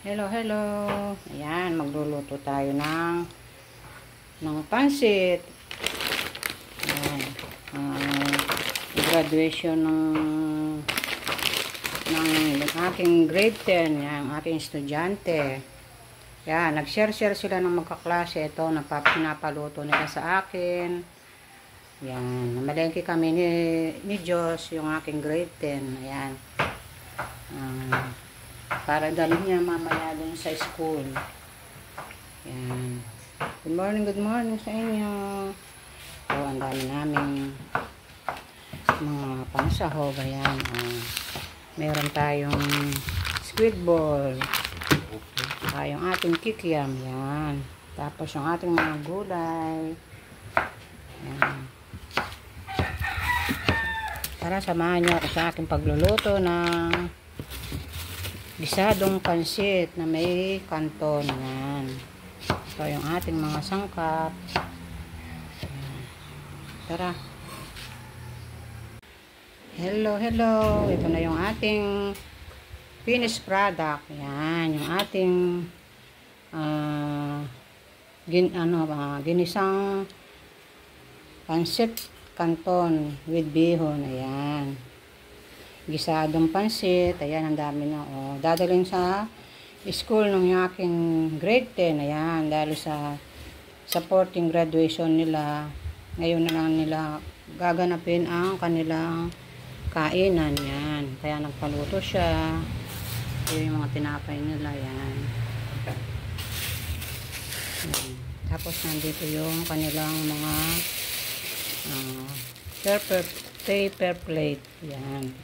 Hello, hello. Ayan, magluluto tayo ng pansit. Ayan. Graduation ng aking grade 10, yung aking estudyante. Ayan, nag-share sila ng magkaklase. Ito, pinapaluto nila sa akin. Ayan, namalengke kami ni Diyos, yung aking grade 10. Ayan. Para dalhin niya mamaya dun sa school. Yan. Good morning sa inyo. So, ang dami namin mga pangsahog. Ayan. Meron tayong squid ball. Yung ating kikiam. Yan. Tapos yung ating mga gulay. Yan. Tara, samahan niyo ako sa aking pagluluto ng gisadong pansit na may kanton. Yan. So, yung ating mga sangkap. Tara. Hello, hello. Ito na yung ating finished product. Yan. Yung ating ginisang pansit kanton with bihon. Ayan. Gisadong pansit. Ayan, ang dami na. Oh. Dadalhin sa school ng aking grade 10. Ayan, dahil sa supporting graduation nila. Ngayon na lang nila gaganapin ang kanilang kainan. Yan. Kaya nagpaluto siya. Ayan yung mga tinapay nila. Yan. Ayan. Tapos nandito yung kanilang mga paper plate. Yan.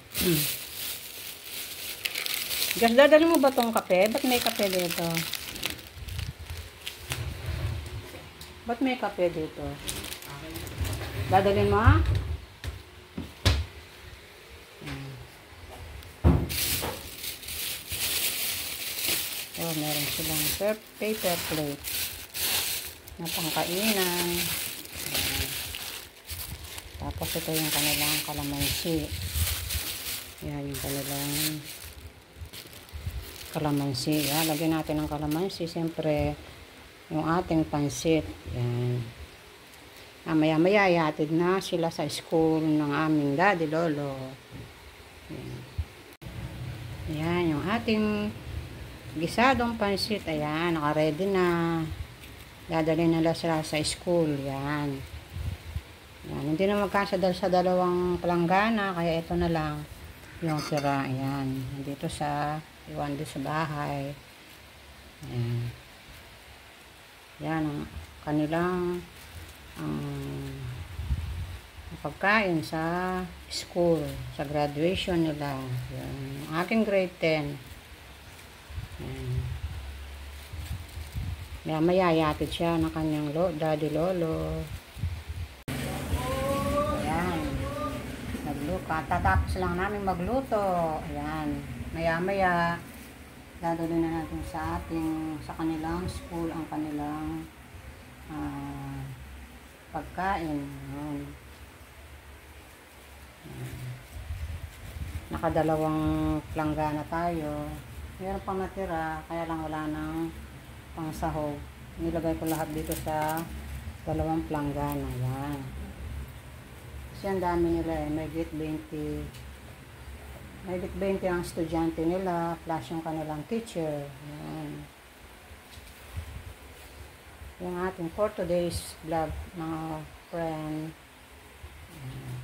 Gas, dadali mo ba tong kape? Ba't may kape dito? Ba't may kape dito? Dadalhin mo, ha? Oh, meron silang paper plate na pangkainan. Tapos ito yung kanilang kalamansi. Yan yung kanilang kalamansi. Yan, lagyan natin ng kalamansi. Siyempre, yung ating pansit. Yan. Maya-maya, ihatid na sila sa school ng aming daddy, lolo. Yan. Yan, yung ating gisadong pansit. Ayan, naka-ready na. Dadalhin nila sila sa school. Yan. Yan, hindi na magkasadal sa dalawang palanggana, kaya ito na lang yung tira. Ayan, dito sa iwan dito sa bahay. Ayan. Yan ang kanilang pagkain sa school, sa graduation nila. Yan, yung aking grade 10. Ayan. Maya yatid siya ng kanyang daddy lolo. Tatapos lang namin magluto. Ayan. Maya-maya dadalhin na natin sa kanilang school ang kanilang pagkain. Ayan. Nakadalawang planggana tayo. Meron pang natira, kaya lang wala nang pangsahog. Nilagay ko lahat dito sa dalawang planggana. Ayan. Kasi ang dami nila may git 20 ang estudyante nila plus yung kanilang teacher. Ayan. Yung ating for today's vlog mga friend. Ayan.